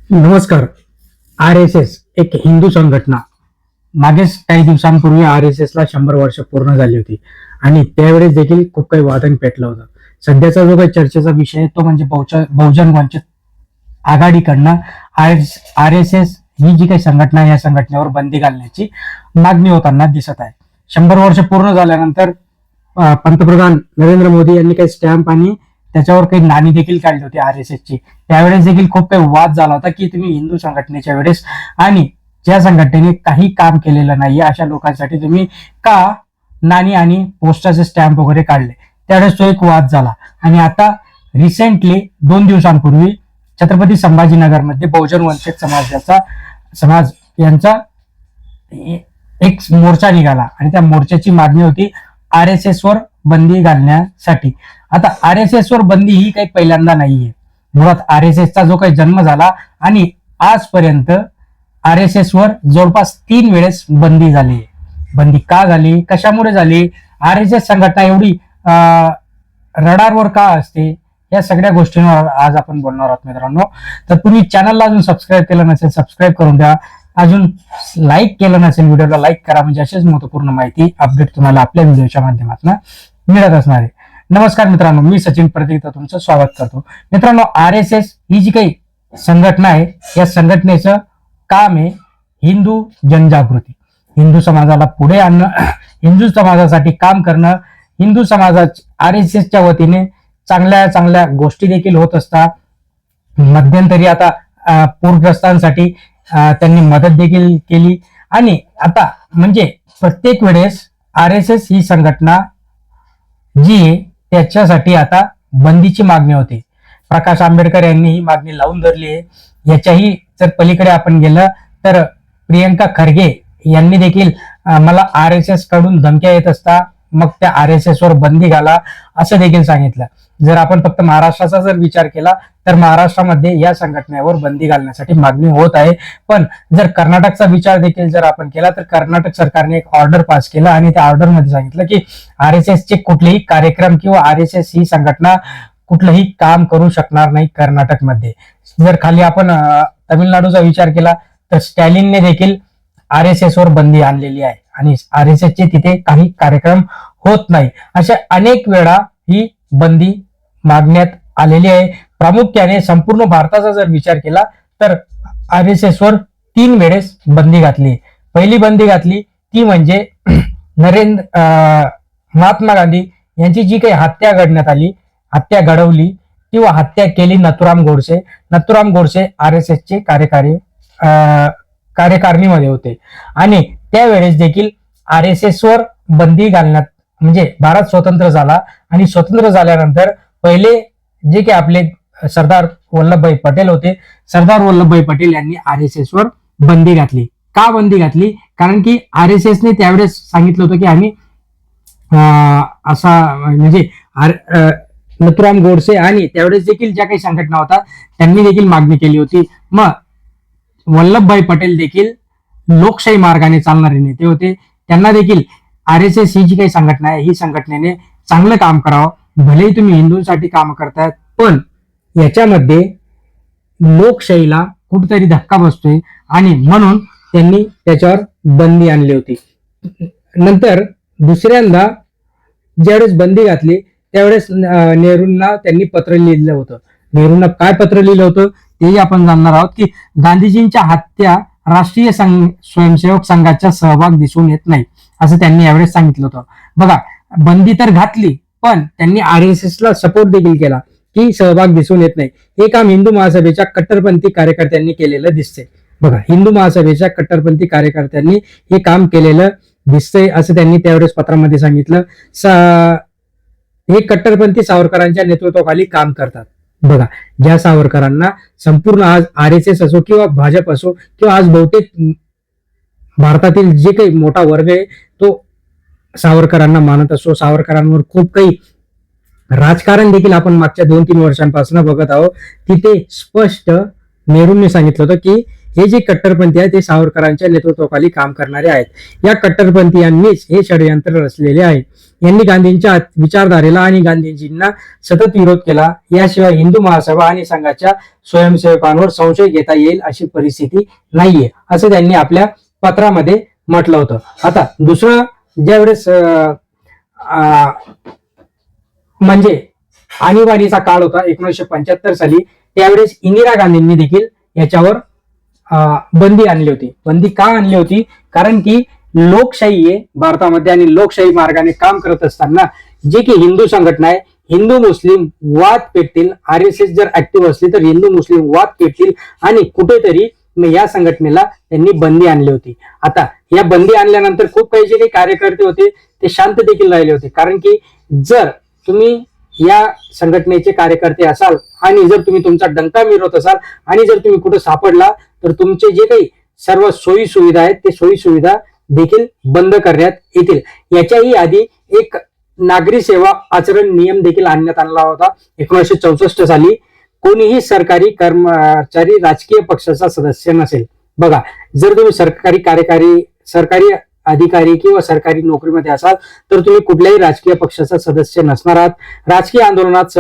नमस्कार. R S S एक हिंदू संघटना. मागेच काही दिवसांपूर्वी आर एस एस ला 100 वर्ष पूर्ण झाली होती आणि त्यावेळेस देखील खूप काही वादन पेटलं होतं. सध्याचा जो काही चर्चेचा विषय आहे तो म्हणजे Bahujan Vanchit आघाडीकडनं R S S ही जी काही संघटना आहे या संघटनेवर बंदी घालण्याची मागणी होताना दिसत आहे. 100 वर्ष पूर्ण झाल्यानंतर पंतप्रधान नरेंद्र मोदी यांनी काही स्टॅम्प आणि त्याच्यावर काही नाणी देखील काढली होती आर एस एसची. त्यावेळेस देखील खूप काही वाद झाला होता की तुम्ही हिंदू संघटनेच्या वेळेस आणि ज्या संघटनेने काही काम केलेलं नाही अशा लोकांसाठी तुम्ही का नाणी आणि पोस्टाचे स्टॅम्प वगैरे काढले. त्यावेळेस तो एक वाद झाला आणि आता रिसेंटली 2 दिवसांपूर्वी छत्रपती संभाजीनगरमध्ये बहुजन वंचित समाज यांचा एक मोर्चा निघाला आणि त्या मोर्चाची मागणी होती आर एस एस वर बंदी घालण्यासाठी. आता आर एस एस वर बंदी ही काही पहिल्यांदा नाहीये. मुळात आर एस एसचा जो काही जन्म झाला आणि आजपर्यंत आर एस एस वर जवळपास 3 वेळेस बंदी झाली. बंदी का झाली, कशामुळे झाली, आर एस एस संघटना एवढी रडारवर का असते, या सगळ्या गोष्टींवर आज आपण बोलणार आहोत मित्रांनो. तर तुम्ही चॅनलला अजून सबस्क्राईब केलं नसेल सबस्क्राईब करून द्या. अजून लाईक केलं नसेल व्हिडिओला लाईक करा, म्हणजे अशीच महत्वपूर्ण माहिती अपडेट तुम्हाला आपल्या व्हिडिओच्या माध्यमातून मिळत असणार आहे. नमस्कार मित्रांनो, मी सचिन प्रतीक तुमचं स्वागत करतो. मित्रांनो, आर एस एस ही जी काही संघटना आहे या संघटनेचं काम आहे हिंदू जनजागृती, हिंदू समाजाला पुढे आणणं, हिंदू समाजासाठी काम करणं. हिंदू समाजाच्या आर एस एसच्या वतीने चांगल्या चांगल्या गोष्टी देखील होत असतात. मध्यंतरी आता पूरग्रस्तांसाठी त्यांनी मदत देखील केली आणि आता म्हणजे प्रत्येक वेळेस आर एस एस ही संघटना जी आहे त्याच्यासाठी आता बंदीची मागणी होती. प्रकाश आंबेडकर यांनी ही मागणी लावून धरली आहे. याच्याही जर पलीकडे आपण गेलं तर प्रियंका खरगे यांनी देखील मला आर एस एस कडून धमक्या येत असता, मग त्या आर एस एस वर बंदी घाला असं देखील सांगितलं. जर आपण फक्त महाराष्ट्राचा जर विचार केला तर महाराष्ट्रामध्ये या संघटनेवर बंदी घालण्यासाठी मागणी होत आहे. पण जर कर्नाटकचा विचार देखील जर आपण केला तर कर्नाटक सरकारने एक ऑर्डर पास केला आणि त्या ऑर्डर मध्ये सांगितलं की आर एस एस चे कुठलेही कार्यक्रम किंवा आर एस एस ही संघटना कुठलंही काम करू शकणार नाही कर्नाटकमध्ये. जर खाली आपण तामिळनाडूचा विचार केला तर स्टॅलिनने देखील आर एस एस वर बंदी आणलेली आहे आणि आर एस एस चे तिथे काही कार्यक्रम होत नाही. अशा अनेक वेळा ही बंदी मागण्यात आलेली आहे. प्रामुख्याने संपूर्ण भारताचा जर विचार केला तर आर एस एस वर 3 वेळेस बंदी घातली. पहिली बंदी घातली ती म्हणजे महात्मा गांधी यांची जी काही हत्या घडण्यात आली, हत्या घडवली किंवा हत्या केली Nathuram Godse R S S चे कार्यकारिणीमध्ये होते आणि त्यावेळेस देखील आर एस एस वर बंदी घालण्यात म्हणजे भारत स्वतंत्र झाला आणि स्वतंत्र झाल्यानंतर पहिले जे काही आपले सरदार वल्लभभाई पटेल होते, सरदार वल्लभभाई पटेल यांनी आर एस एस वर बंदी घातली. का बंदी घातली? कारण की आर एस एस ने त्यावेळेस सांगितलं होतं की आम्ही असा म्हणजे नथुराम गोडसे आणि त्यावेळेस देखील ज्या काही संघटना होता त्यांनी देखील मागणी केली होती. मग वल्लभभाई पटेल देखील लोकशाही मार्गाने चालणारे नेते होते, त्यांना देखील आर एस एस ही जी काही संघटना आहे ही संघटनेने चांगलं काम करावं. भलेही तुम्ही हिंदूंसाठी काम करतायत पण याच्यामध्ये लोकशाहीला कुठेतरी धक्का बसतोय आणि म्हणून त्यांनी त्याच्यावर बंदी आणली होती. नंतर दुसऱ्यांदा ज्यावेळेस बंदी घातली त्यावेळेस नेहरूंना त्यांनी पत्र लिहिलं होतं. नेहरूंना काय पत्र लिहिलं होतं तेही आपण जाणणार आहोत की गांधीजींच्या हत्या राष्ट्रीय स्वयंसेवक संघाचा सहभाग दिसून येत नाही असं त्यांनी यावेळेस सांगितलं होतं. बघा, बंदी तर घातली पण त्यांनी आर एस एस ला सपोर्ट देखील केला की सहभाग दिसून येत नाही. हे काम हिंदू महासभेच्या कट्टरपंथी कार्यकर्त्यांनी केलेलं दिसतंय. बघा, हिंदू महासभेच्या कट्टरपंथी कार्यकर्त्यांनी हे काम केलेलं दिसतंय असं त्यांनी त्यावेळेस पत्रामध्ये सांगितलं. हे कट्टरपंथी सावरकरांच्या नेतृत्वाखाली काम करतात. बघा, ज्या सावरकरांना संपूर्ण आज आर एस एस असो किंवा भाजप असो किंवा आज बहुतेक भारतातील जे काही मोठा वर्ग आहे तो सावरकरांना मानत असो, सावरकरांवर खूप काही राजकारण देखील आपण मागच्या 2-3 वर्षांपासून बघत आहोत. तिथे स्पष्ट नेहरूंनी सांगितलं होतं की हे जे कट्टरपंथी आहेत ते सावरकरांच्या नेतृत्वाखाली काम करणारे आहेत. या कट्टरपंथीयांनीच हे षडयंत्र रचलेले आहे. यांनी गांधींच्या विचारधारेला आणि गांधीजींना सतत विरोध केला. याशिवाय हिंदू महासभा आणि संघाच्या स्वयंसेवकांवर संशय घेता येईल अशी परिस्थिती नाहीये असं त्यांनी आपल्या पत्रामध्ये म्हटलं होतं. आता दुसरं ज्यावेळेस म्हणजे आणीबाणीचा काळ होता 1975 साली, त्यावेळेस इंदिरा गांधींनी देखील याच्यावर बंदी आणली होती. बंदी का आणली होती? कारण की लोकशाही आहे भारतामध्ये आणि लोकशाही मार्गाने काम करत असताना जे की हिंदू संघटना आहे, हिंदू मुस्लिम वाद पेटतील. RSS जर ऍक्टिव्ह असली तर हिंदू मुस्लिम वाद पेटतील आणि कुठेतरी या संघटनेला त्यांनी बंदी आणली होती. आता या बंदी आणल्यानंतर खूप काही जे काही कार्यकर्ते होते ते शांत देखील राहिले होते. कारण की जर तुम्ही या संघटनेचे कार्यकर्ते असाल आणि जर तुम्ही तुमचा डंका मिरवत असाल आणि जर तुम्ही कुठे सापडला तर तुमचे जे काही सर्व सोयी सुविधा आहेत ते सोयी सुविधा देखील बंद करण्यात येतील. याच्याही आधी एक नागरी सेवा आचरण नियम देखील आणण्यात आणला होता 1964 साली. कोणीही सरकारी कर्मचारी राजकीय पक्षाचा सदस्य नसेल. बघा, जर तुम्ही सरकारी अधिकारी किंवा सरकारी नोकरीमध्ये असाल तर तुम्ही कुठल्याही राजकीय पक्षाचा सदस्य नसणार आहात. राजकीय आंदोलनात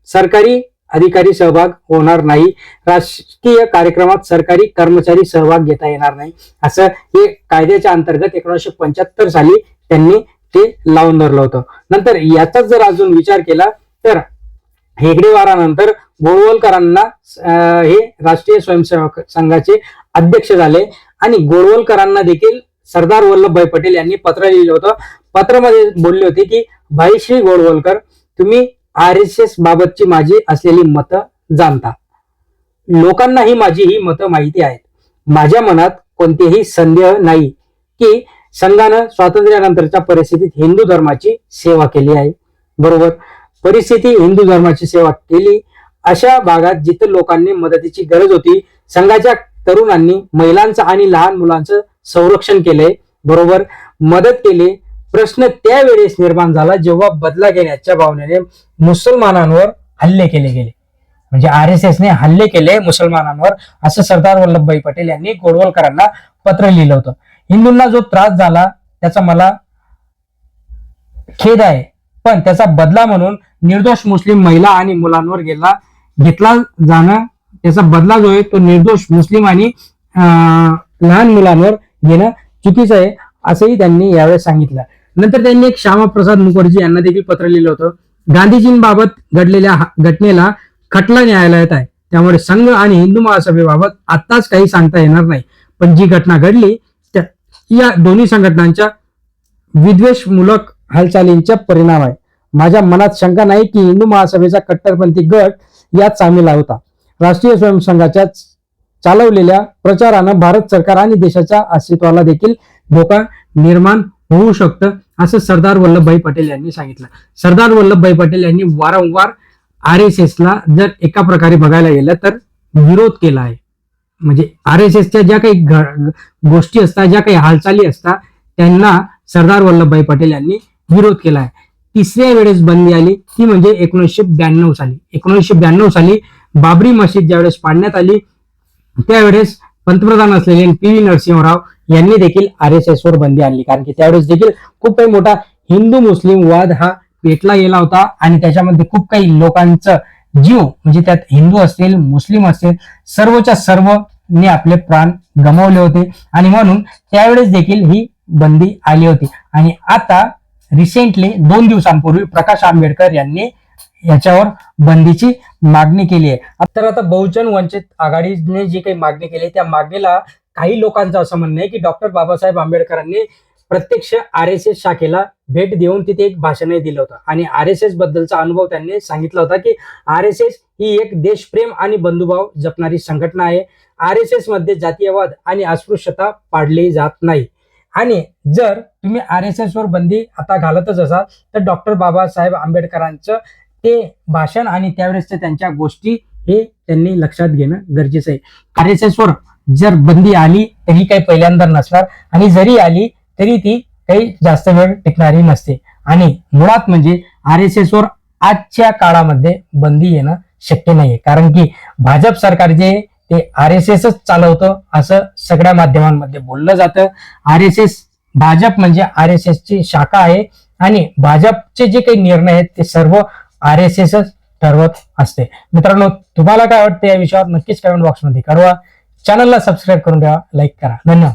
सरकारी अधिकारी सहभाग होणार नाही. राजकीय कार्यक्रमात सरकारी कर्मचारी सहभाग घेता येणार नाही. असं हे कायद्याच्या अंतर्गत 1975 साली त्यांनी ते लावून धरलं होतं. नंतर याचाच जर अजून विचार केला तर हेगडेवारानंतर गोळवलकरांना हे राष्ट्रीय स्वयंसेवक संघाचे अध्यक्ष झाले आणि गोळवलकरांना देखील सरदार वल्लभभाई पटेल यांनी पत्र लिहिलं होतं. पत्रामध्ये बोलले होते की भाई श्री गोळवलकर, तुम्ही RSS बाबतची माझी असलेली मतं जाणता. लोकांनाही माझी ही मतं माहिती आहेत. माझ्या मनात कोणतेही संदेह नाही की संघानं स्वातंत्र्यानंतरच्या परिस्थितीत हिंदू धर्माची सेवा केली आहे. बरोबर, परिस्थिती हिंदू धर्माची सेवा केली. अशा भागात जिथे लोकांनी मदतीची गरज होती, संघाच्या तरुणांनी महिलांचं आणि लहान मुलांचं संरक्षण केले. बरोबर, मदत केली. प्रश्न त्यावेळेस निर्माण झाला जेव्हा बदला घेण्याच्या भावनेने मुसलमानांवर हल्ले केले गेले. म्हणजे RSSने हल्ले केले मुसलमानांवर, असं सरदार वल्लभभाई पटेल यांनी गोळवलकरांना पत्र लिहिलं होतं. हिंदूंना जो त्रास झाला त्याचा मला खेद आहे, पण त्याचा बदला म्हणून निर्दोष मुस्लिम महिला आणि मुलांवर घेतला जाणं, त्याचा बदला जो आहे तो निर्दोष मुस्लिम आणि लहान मुलांवर घेणं चुकीचं आहे असंही त्यांनी यावेळेस सांगितलं. नंतर त्यांनी एक श्यामाप्रसाद मुखर्जी यांना देखील पत्र लिहिलं होतं. गांधीजींबाबत घडलेल्या घटनेला खटला न्यायालयात आहे, त्यामुळे संघ आणि हिंदू महासभेबाबत आताच काही सांगता येणार नाही. पण जी घटना घडली त्या या दोन्ही संघटनांच्या विद्वेषमूलक हालचालींचा परिणाम आहे. माझ्या मनात शंका नाही की हिंदू महासभेचा कट्टरपंथी गट यात सामील होता. राष्ट्रीय स्वयंसंघाच्या चालवलेल्या प्रचारानं भारत सरकार आणि देशाच्या अस्तित्वाला देखील धोका निर्माण होऊ शकतं असं सरदार वल्लभभाई पटेल यांनी सांगितलं. सरदार वल्लभभाई पटेल यांनी वारंवार RSSला जर एका प्रकारे बघायला गेलं तर विरोध केला आहे. म्हणजे RSSच्या ज्या काही गोष्टी असतात, ज्या काही हालचाली असतात त्यांना सरदार वल्लभभाई पटेल यांनी विरोध केला आहे. तिसऱ्या वेळेस बंदी आली ती म्हणजे 1992 साली. 1992 साली बाबरी मशीद ज्यावेळेस पाडण्यात आली त्यावेळेस पंतप्रधान असलेले PV नरसिंहराव यांनी देखील RSS वर बंदी आणली. कारण की त्यावेळेस देखील खूप काही मोठा हिंदू मुस्लिम वाद हा पेटला गेला होता आणि त्याच्यामध्ये खूप काही लोकांचं जीव, म्हणजे त्यात हिंदू असतील मुस्लिम असतील सर्वच्या सर्वने आपले प्राण गमावले होते आणि म्हणून त्यावेळेस देखील ही बंदी आली होती. आणि आता रिसेंटली 2 दिवसांपूर्वी प्रकाश आंबेडकर यांनी याच्यावर बंदीची मागणी केली आहे. तर आता बहुजन वंचित आघाडीने जी काही मागणी केली त्या मागणीला काही लोकांचं असं म्हणणं आहे की डॉक्टर बाबासाहेब आंबेडकरांनी प्रत्यक्ष RSS शाखेला भेट देऊन तिथे एक भाषणही दिलं होतं आणि RSS बद्दलचा अनुभव त्यांनी सांगितला होता की RSS ही एक देशप्रेम आणि बंधुभाव जपणारी संघटना आहे. RSS मध्ये जातीयवाद आणि अस्पृश्यता पाडली जात नाही. आणि जर तुम्ही RSS वर बंदी आता घालतच असाल तर डॉक्टर बाबासाहेब आंबेडकरांचं ते भाषण आणि त्यावेळेसच्या त्यांच्या गोष्टी हे त्यांनी लक्षात घेणं गरजेचं आहे. RSS वर जर बंदी आली तरी काही पहिल्यांदा नसणार आणि जरी आली तरी ती काही जास्त वेळ टिकणारी नसते. आणि मुळात म्हणजे RSS वर आजच्या काळामध्ये बंदी येणं शक्य नाहीये. कारण की भाजप सरकार जे ते RSSच चालवतं असं सगळ्या माध्यमांमध्ये बोललं जातं. RSS भाजप म्हणजे RSSची शाखा आहे आणि भाजपचे जे काही निर्णय आहेत ते सर्व RSSच ठरवत असते. मित्रांनो, तुम्हाला काय वाटतं या विषयावर नक्कीच कमेंट बॉक्समध्ये कळवा. चॅनलला सबस्क्राईब करून ठेवा, लाईक करा. धन्यवाद.